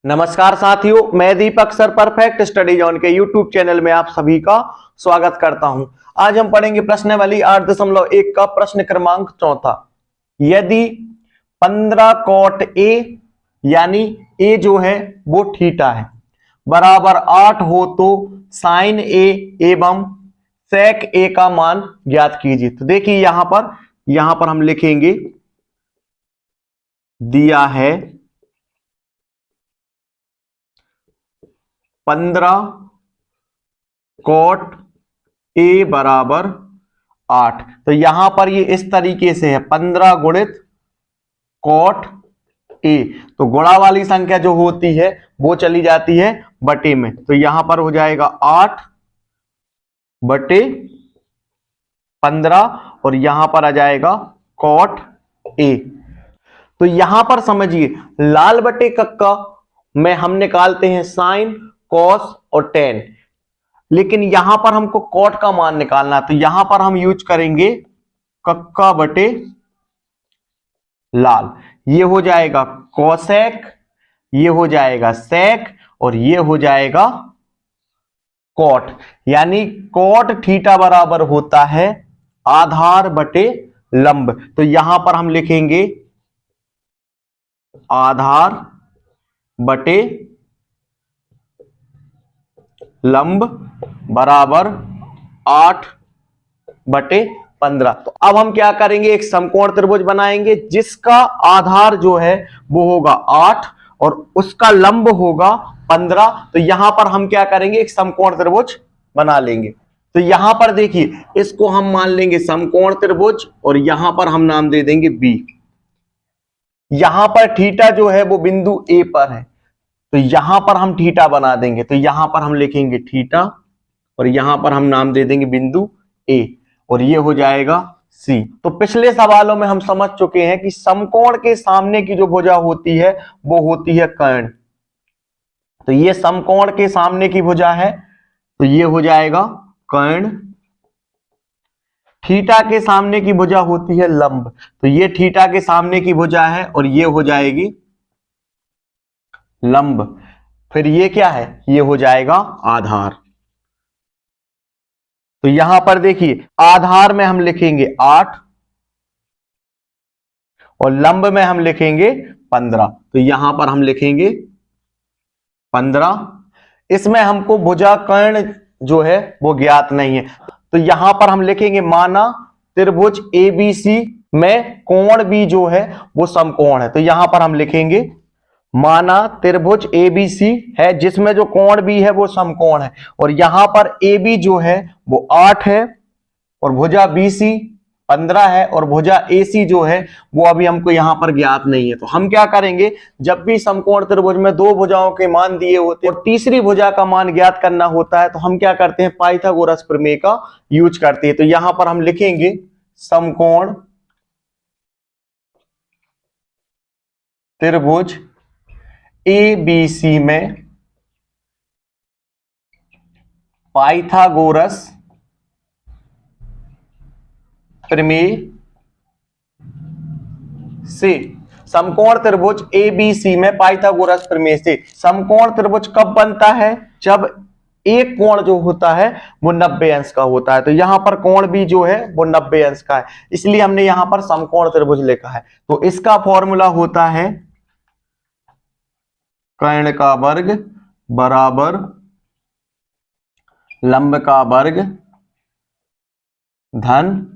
नमस्कार साथियों, मैं दीपक सर परफेक्ट स्टडी जोन के यूट्यूब चैनल में आप सभी का स्वागत करता हूं। आज हम पढ़ेंगे प्रश्नावली 8.1 का प्रश्न क्रमांक 4। यदि 15 कॉट ए यानी ए जो है वो थीटा है बराबर 8 हो तो साइन ए एवं सेक ए का मान ज्ञात कीजिए। तो देखिए यहां पर हम लिखेंगे, दिया है 15 कॉट ए बराबर 8। तो यहां पर ये इस तरीके से है 15 गुणित कॉट ए। तो गुणा वाली संख्या जो होती है वो चली जाती है बटे में। तो यहां पर हो जाएगा 8 बटे 15 और यहां पर आ जाएगा कॉट ए। तो यहां पर समझिए लाल बटे कक्का में हम निकालते हैं साइन, कॉस और टेन, लेकिन यहां पर हमको कॉट का मान निकालना है। तो यहां पर हम यूज करेंगे कक्का बटे लाल। ये हो जाएगा कॉसेक, ये हो जाएगा सेक और ये हो जाएगा कॉट। यानी कॉट थीटा बराबर होता है आधार बटे लंब। तो यहां पर हम लिखेंगे आधार बटे लंब बराबर 8 बटे 15। तो अब हम क्या करेंगे, एक समकोण त्रिभुज बनाएंगे जिसका आधार जो है वो होगा 8 और उसका लंब होगा 15। तो यहां पर हम क्या करेंगे, एक समकोण त्रिभुज बना लेंगे। तो यहां पर देखिए इसको हम मान लेंगे समकोण त्रिभुज और यहां पर हम नाम दे देंगे बी। यहां पर थीटा जो है वो बिंदु ए पर है, तो यहां पर हम थीटा बना देंगे। तो यहां पर हम लिखेंगे थीटा और यहां पर हम नाम दे देंगे बिंदु ए और ये हो जाएगा सी। तो पिछले सवालों में हम समझ चुके हैं कि समकोण के सामने की जो भुजा होती है वो होती है कर्ण। तो ये समकोण के सामने की भुजा है तो ये हो जाएगा कर्ण। थीटा के सामने की भुजा होती है लंब, तो ये थीटा के सामने की भुजा है और ये हो जाएगी लंब। फिर ये क्या है, ये हो जाएगा आधार। तो यहां पर देखिए आधार में हम लिखेंगे 8 और लंब में हम लिखेंगे 15। तो यहां पर हम लिखेंगे 15। इसमें हमको भुजा कर्ण जो है वो ज्ञात नहीं है, तो यहां पर हम लिखेंगे माना त्रिभुज एबीसी में कोण बी जो है वो समकोण है। तो यहां पर हम लिखेंगे माना त्रिभुज एबीसी है जिसमें जो कोण बी है वो समकोण है और यहां पर एबी जो है वो 8 है और भुजा बीसी 15 है और भुजा एसी जो है वो अभी हमको यहां पर ज्ञात नहीं है। तो हम क्या करेंगे, जब भी समकोण त्रिभुज में दो भुजाओं के मान दिए होते हैं और तीसरी भुजा का मान ज्ञात करना होता है तो हम क्या करते हैं, पाइथागोरस प्रमेय का यूज करते हैं। तो यहां पर हम लिखेंगे समकोण त्रिभुज एबीसी में पाइथागोरस प्रमेय से। समकोण त्रिभुज एबीसी में पाइथागोरस प्रमेय से समकोण त्रिभुज कब बनता है, जब एक कोण जो होता है वो 90 अंश का होता है। तो यहां पर कोण भी जो है वो 90 अंश का है, इसलिए हमने यहां पर समकोण त्रिभुज लिखा है। तो इसका फॉर्मूला होता है कर्ण का वर्ग बराबर लंब का वर्ग धन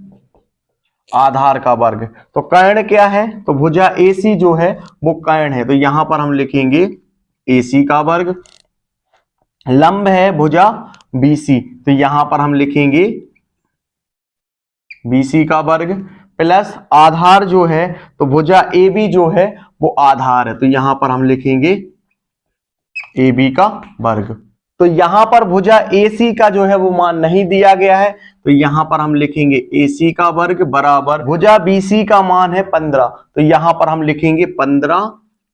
आधार का वर्ग। तो कर्ण क्या है, तो भुजा एसी जो है वो कर्ण है, तो यहां पर हम लिखेंगे एसी का वर्ग। लंब है भुजा बीसी, तो यहां पर हम लिखेंगे बीसी का वर्ग प्लस आधार जो है तो भुजा एबी जो है वो आधार है, तो यहां पर हम लिखेंगे AB का वर्ग। तो यहां पर भुजा AC का जो है वो मान नहीं दिया गया है, तो यहां पर हम लिखेंगे AC का वर्ग बराबर भुजा BC का मान है 15, तो यहां पर हम लिखेंगे 15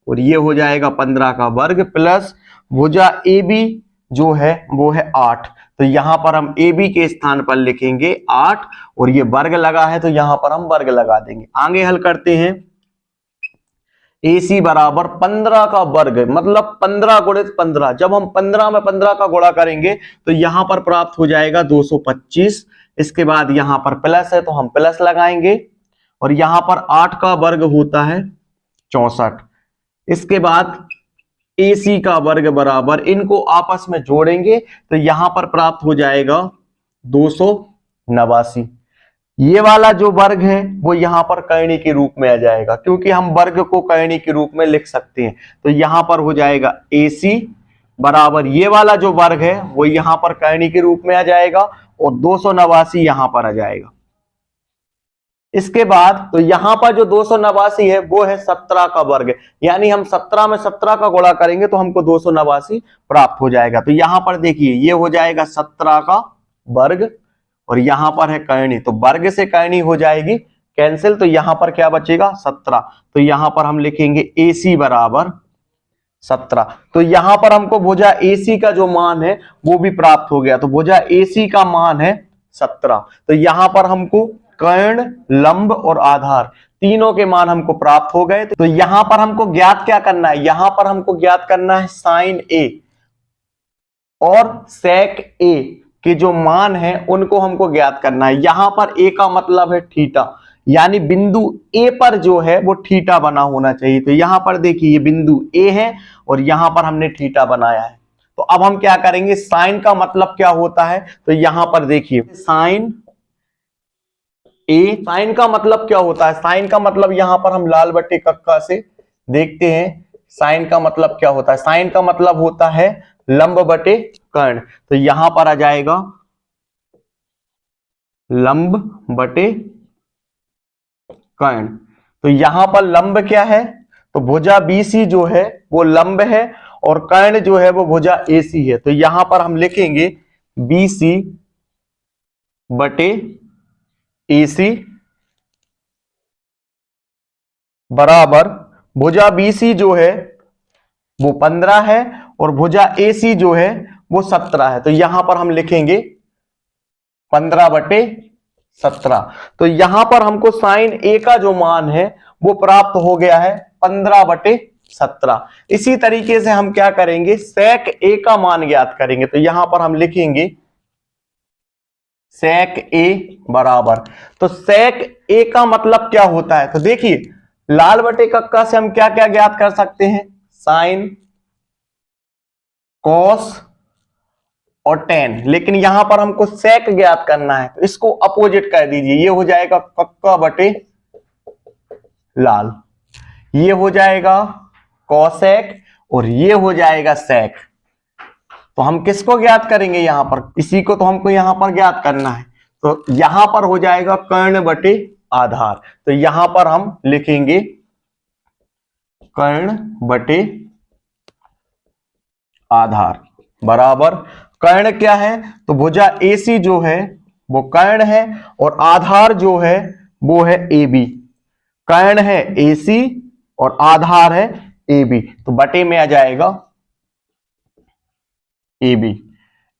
और ये हो जाएगा 15 का वर्ग प्लस भुजा AB जो है वो है 8, तो यहां पर हम AB के स्थान पर लिखेंगे 8 और ये वर्ग लगा है तो यहां पर हम वर्ग लगा देंगे। आगे हल करते हैं। AC बराबर 15 का वर्ग, मतलब 15 गुणित 15। जब हम 15 में 15 का गुणा करेंगे तो यहां पर प्राप्त हो जाएगा 225। इसके बाद यहां पर प्लस है तो हम प्लस लगाएंगे, और यहां पर 8 का वर्ग होता है 64। इसके बाद AC का वर्ग बराबर, इनको आपस में जोड़ेंगे तो यहां पर प्राप्त हो जाएगा 289। ये वाला जो वर्ग है वो यहां पर करणी के रूप में आ जाएगा, क्योंकि हम वर्ग को करणी के रूप में लिख सकते हैं। तो यहां पर हो जाएगा AC बराबर, ये वाला जो वर्ग है वो यहां पर करणी के रूप में आ जाएगा, और 289 यहां पर आ जाएगा। इसके बाद तो यहां पर जो 289 है वो है 17 का वर्ग, यानी हम 17 में 17 का गुणा करेंगे तो हमको 289 प्राप्त हो जाएगा। तो यहां पर देखिए ये हो जाएगा 17 का वर्ग, और यहां पर है करणी, तो वर्ग से करणी हो जाएगी कैंसिल, तो यहां पर क्या बचेगा 17। तो यहां पर हम लिखेंगे AC बराबर 17। तो यहां पर हमको भुजा AC का जो मान है वो भी प्राप्त हो गया, तो भुजा AC का मान है 17। तो यहां पर हमको कर्ण, लंब और आधार तीनों के मान हमको प्राप्त हो गए। तो यहां पर हमको ज्ञात क्या करना है, यहां पर हमको ज्ञात करना है साइन A और सेक A के जो मान है उनको हमको ज्ञात करना है। यहां पर A का मतलब है थीटा, यानी बिंदु A पर जो है वो थीटा बना होना चाहिए। तो यहां पर देखिए ये बिंदु A है और यहां पर हमने थीटा बनाया है। तो अब हम क्या करेंगे, साइन का मतलब क्या होता है, तो यहां पर देखिए साइन A, साइन का मतलब क्या होता है, साइन का मतलब यहां पर हम लाल बट्टे कक्का से देखते हैं साइन का मतलब क्या होता है। साइन का मतलब होता है लंब बटे कर्ण, तो यहां पर आ जाएगा लंब बटे कर्ण। तो यहां पर लंब क्या है, तो भुजा BC जो है वो लंब है, और कर्ण जो है वो भुजा AC है। तो यहां पर हम लिखेंगे BC बटे AC बराबर, भुजा BC जो है वो 15 है और भुजा AC जो है वो 17 है। तो यहां पर हम लिखेंगे 15 बटे 17। तो यहां पर हमको साइन A का जो मान है वो प्राप्त हो गया है 15 बटे 17। इसी तरीके से हम क्या करेंगे, सेक A का मान ज्ञात करेंगे। तो यहां पर हम लिखेंगे सेक A बराबर, तो सेक A का मतलब क्या होता है, तो देखिए लाल बटे कक्का से हम क्या क्या ज्ञात कर सकते हैं, साइन, कॉस और टेन, लेकिन यहां पर हमको सेक ज्ञात करना है, तो इसको अपोजिट कर दीजिए। ये हो जाएगा कक्का बटे लाल, ये हो जाएगा कॉसेक, और ये हो जाएगा सेक। तो हम किसको ज्ञात करेंगे, यहां पर इसी को तो हमको यहां पर ज्ञात करना है। तो यहां पर हो जाएगा कर्ण बटे आधार, तो यहां पर हम लिखेंगे कर्ण बटे आधार बराबर, कर्ण क्या है, तो भुजा AC जो है वो कर्ण है, और आधार जो है वो है AB। कर्ण है AC और आधार है AB, तो बटे में आ जाएगा AB।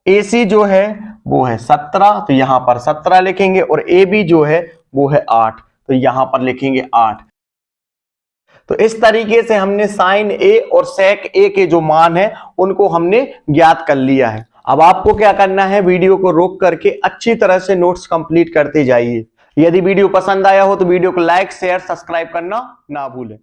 AC जो है वो है 17, तो यहां पर 17 लिखेंगे, और AB जो है वो है 8, तो यहां पर लिखेंगे 8। तो इस तरीके से हमने साइन A और सेक A के जो मान है उनको हमने ज्ञात कर लिया है। अब आपको क्या करना है, वीडियो को रोक करके अच्छी तरह से नोट्स कंप्लीट करते जाइए। यदि वीडियो पसंद आया हो तो वीडियो को लाइक, शेयर, सब्सक्राइब करना ना भूलें।